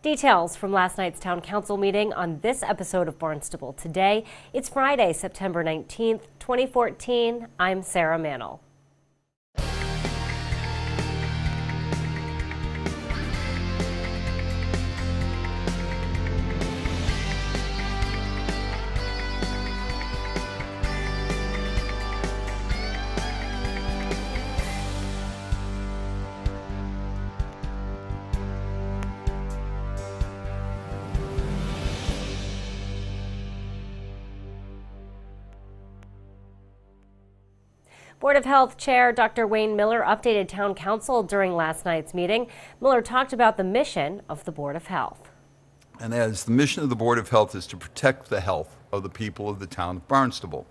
Details from last night's town council meeting on this episode of Barnstable Today. It's Friday, September 19th, 2014. I'm Sarah Mannel. Board of Health Chair Dr. Wayne Miller updated Town Council during last night's meeting. Miller talked about the mission of the Board of Health. And as the mission of the Board of Health is to protect the health of the people of the town of Barnstable.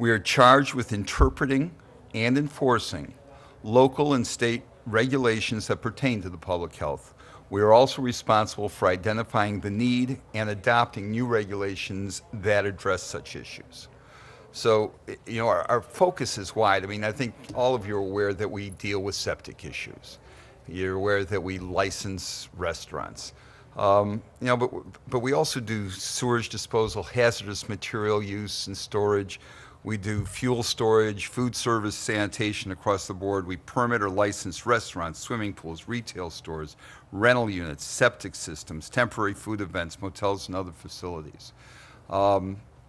We are charged with interpreting and enforcing local and state regulations that pertain to the public health. We are also responsible for identifying the need and adopting new regulations that address such issues. So, our focus is wide. I mean, I think all of you are aware that we deal with septic issues. You're aware that we license restaurants. But we also do sewage disposal, hazardous material use and storage. We do fuel storage, food service, sanitation across the board. We permit or license restaurants, swimming pools, retail stores, rental units, septic systems, temporary food events, motels, and other facilities.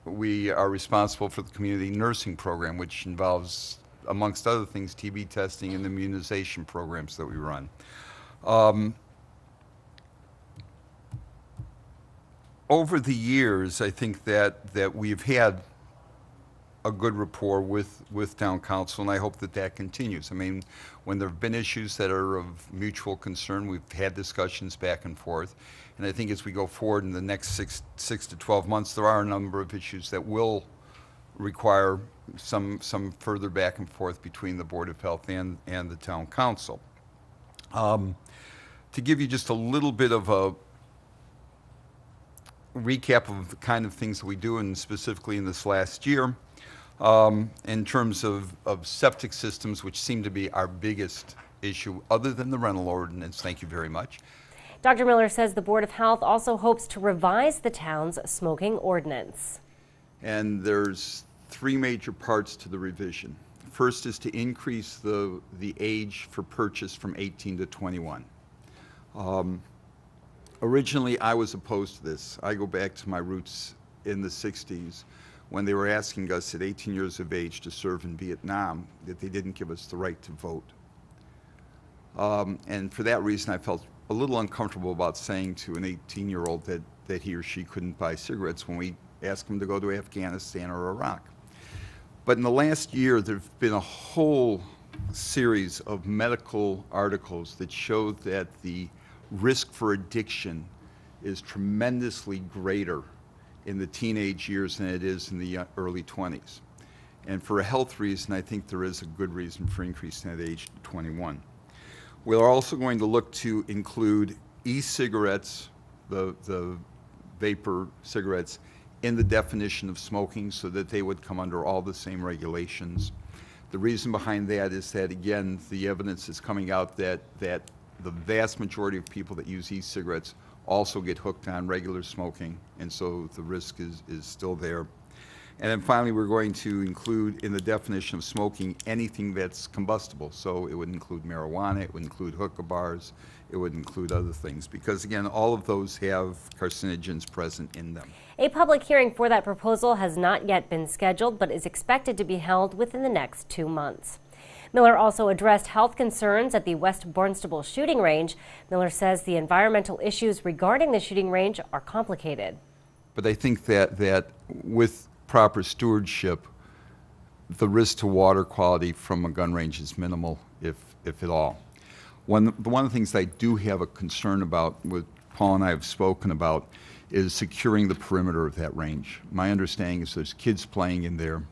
We are responsible for the community nursing program, which involves, amongst other things, TB testing and immunization programs that we run. Over the years, I think that we've had a good rapport with Town Council, and I hope that continues. I mean, when there have been issues that are of mutual concern, we've had discussions back and forth. And I think as we go forward in the next six to 12 months, there are a number of issues that will require some further back and forth between the Board of Health and the Town Council. To give you just a little bit of a recap of the kind of things that we do, and specifically in this last year, in terms of septic systems, which seem to be our biggest issue, other than the rental ordinance. Thank you very much. Dr. Miller says the Board of Health also hopes to revise the town's smoking ordinance. And there's three major parts to the revision. First is to increase the age for purchase from 18 to 21. Originally, I was opposed to this. I go back to my roots in the 60s when they were asking us at 18 years of age to serve in Vietnam, that they didn't give us the right to vote. And for that reason, I felt a little uncomfortable about saying to an 18-year-old that he or she couldn't buy cigarettes when we asked him to go to Afghanistan or Iraq. But in the last year, there have been a whole series of medical articles that show that the risk for addiction is tremendously greater in the teenage years than it is in the early 20s. And for a health reason, I think there is a good reason for increasing that age to 21. We're also going to look to include e-cigarettes, the vapor cigarettes, in the definition of smoking so that they would come under all the same regulations. The reason behind that is that, again, the evidence is coming out that the vast majority of people that use e-cigarettes also get hooked on regular smoking, and so the risk is still there. And then finally, we're going to include in the definition of smoking anything that's combustible. So it would include marijuana, it would include hookah bars, it would include other things, because again, all of those have carcinogens present in them. A public hearing for that proposal has not yet been scheduled, but is expected to be held within the next 2 months. Miller also addressed health concerns at the West Barnstable shooting range. Miller says the environmental issues regarding the shooting range are complicated. But I think that with proper stewardship, the risk to water quality from a gun range is minimal, if at all. One of the things I do have a concern about, what Paul and I have spoken about, is securing the perimeter of that range. My understanding is there's kids playing in there.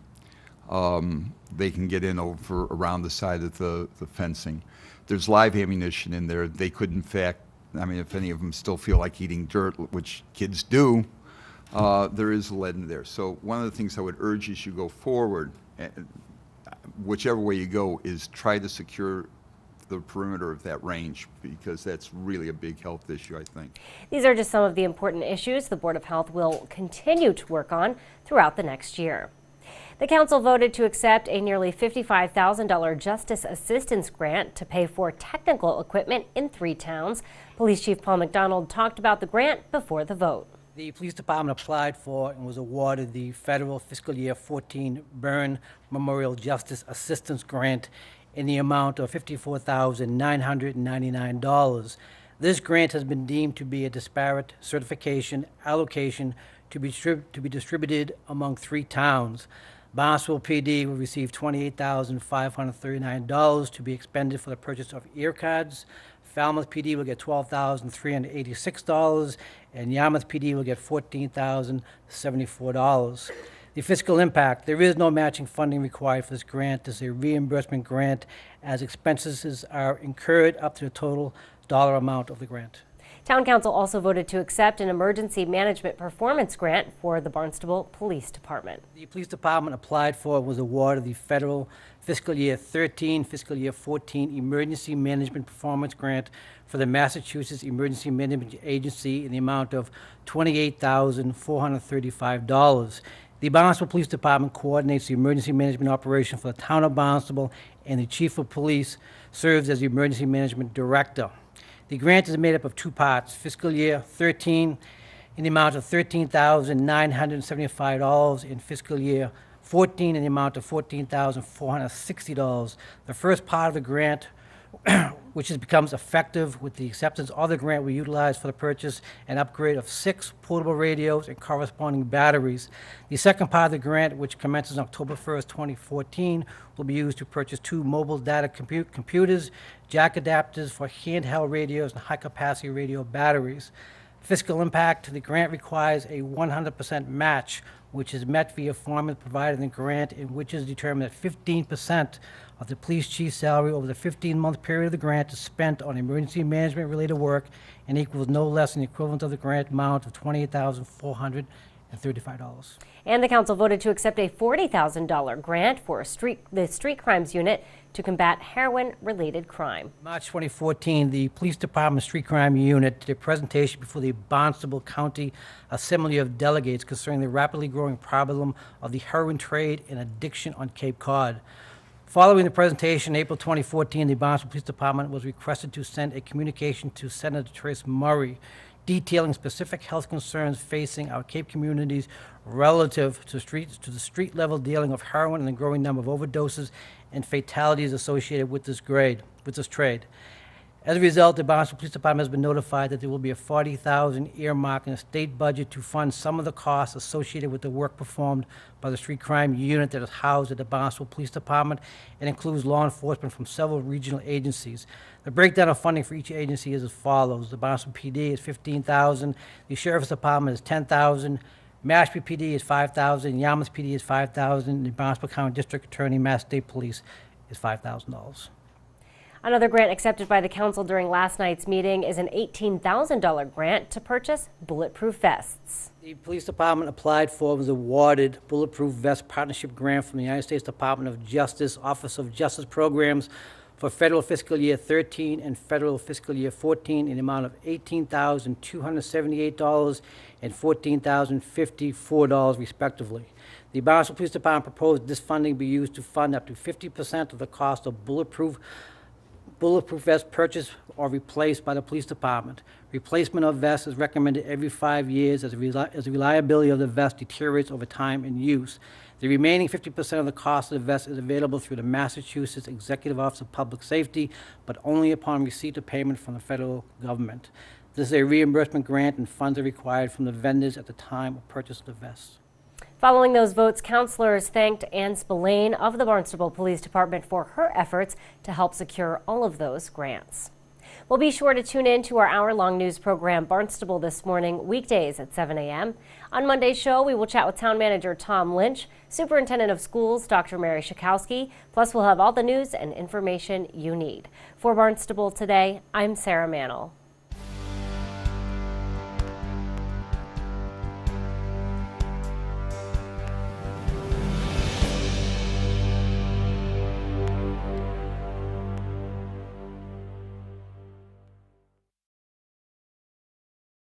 They can get in over around the side of the fencing. There's live ammunition in there. They could, in fact, I mean, if any of them still feel like eating dirt, which kids do, there is lead in there. So one of the things I would urge as you go forward, whichever way you go, is try to secure the perimeter of that range, because that's really a big health issue, I think. These are just some of the important issues the Board of Health will continue to work on throughout the next year. The council voted to accept a nearly $55,000 Justice Assistance Grant to pay for technical equipment in 3 towns. Police Chief Paul McDonald talked about the grant before the vote. The police department applied for and was awarded the federal fiscal year 14 Burn Memorial Justice Assistance Grant in the amount of $54,999. This grant has been deemed to be a disparate certification allocation to be distributed among 3 towns. Barnstable PD will receive $28,539 to be expended for the purchase of ear cards. Falmouth PD will get $12,386, and Yarmouth PD will get $14,074. The fiscal impact: there is no matching funding required for this grant. This is a reimbursement grant, as expenses are incurred up to the total dollar amount of the grant. Town Council also voted to accept an emergency management performance grant for the Barnstable Police Department. The police department applied for and was awarded the federal fiscal year 13, fiscal year 14 emergency management performance grant for the Massachusetts Emergency Management Agency in the amount of $28,435. The Barnstable Police Department coordinates the emergency management operation for the town of Barnstable, and the chief of police serves as the emergency management director. The grant is made up of 2 parts: fiscal year 13 in the amount of $13,975, and fiscal year 14 in the amount of $14,460. The first part of the grant, which becomes effective with the acceptance of the grant, we utilize for the purchase and upgrade of 6 portable radios and corresponding batteries. The second part of the grant, which commences on October 1st, 2014, will be used to purchase 2 mobile data computers, jack adapters for handheld radios, and high-capacity radio batteries. Fiscal impact: the grant requires a 100% match, which is met via formula provided in the grant, in which is determined that 15% of the police chief's salary over the 15-month period of the grant is spent on emergency management-related work and equals no less than the equivalent of the grant amount of $28,435. And the council voted to accept a $40,000 grant for the Street Crimes Unit to combat heroin-related crime. March 2014, the Police Department Street Crime Unit did a presentation before the Barnstable County Assembly of Delegates concerning the rapidly growing problem of the heroin trade and addiction on Cape Cod. Following the presentation in April 2014, the Barnstable Police Department was requested to send a communication to Senator Trace Murray detailing specific health concerns facing our Cape communities relative to the street-level dealing of heroin and the growing number of overdoses and fatalities associated with this trade. As a result, the Barnstable Police Department has been notified that there will be a $40,000 earmark in the state budget to fund some of the costs associated with the work performed by the Street Crime Unit that is housed at the Barnstable Police Department and includes law enforcement from several regional agencies. The breakdown of funding for each agency is as follows: the Barnstable PD is $15,000, the Sheriff's Department is $10,000, Mashpee PD is $5,000, Yarmouth PD is $5,000, and the Barnstable County District Attorney, Mass State Police is $5,000. Another grant accepted by the council during last night's meeting is an $18,000 grant to purchase bulletproof vests. The police department applied for and was awarded Bulletproof Vest Partnership Grant from the United States Department of Justice, Office of Justice Programs for federal fiscal year 13 and federal fiscal year 14 in the amount of $18,278 and $14,054 respectively. The Barnstable Police Department proposed this funding be used to fund up to 50% of the cost of bulletproof vests purchased or replaced by the police department. Replacement of vests is recommended every 5 years as the reliability of the vest deteriorates over time and use. The remaining 50% of the cost of the vest is available through the Massachusetts Executive Office of Public Safety, but only upon receipt of payment from the federal government. This is a reimbursement grant, and funds are required from the vendors at the time of purchase of the vests. Following those votes, councilors thanked Ann Spillane of the Barnstable Police Department for her efforts to help secure all of those grants. Well, be sure to tune in to our hour-long news program, Barnstable This Morning, weekdays at 7 a.m. On Monday's show, we will chat with Town Manager Tom Lynch, Superintendent of Schools Dr. Mary Schakowsky, plus we'll have all the news and information you need. For Barnstable Today, I'm Sarah Mannel.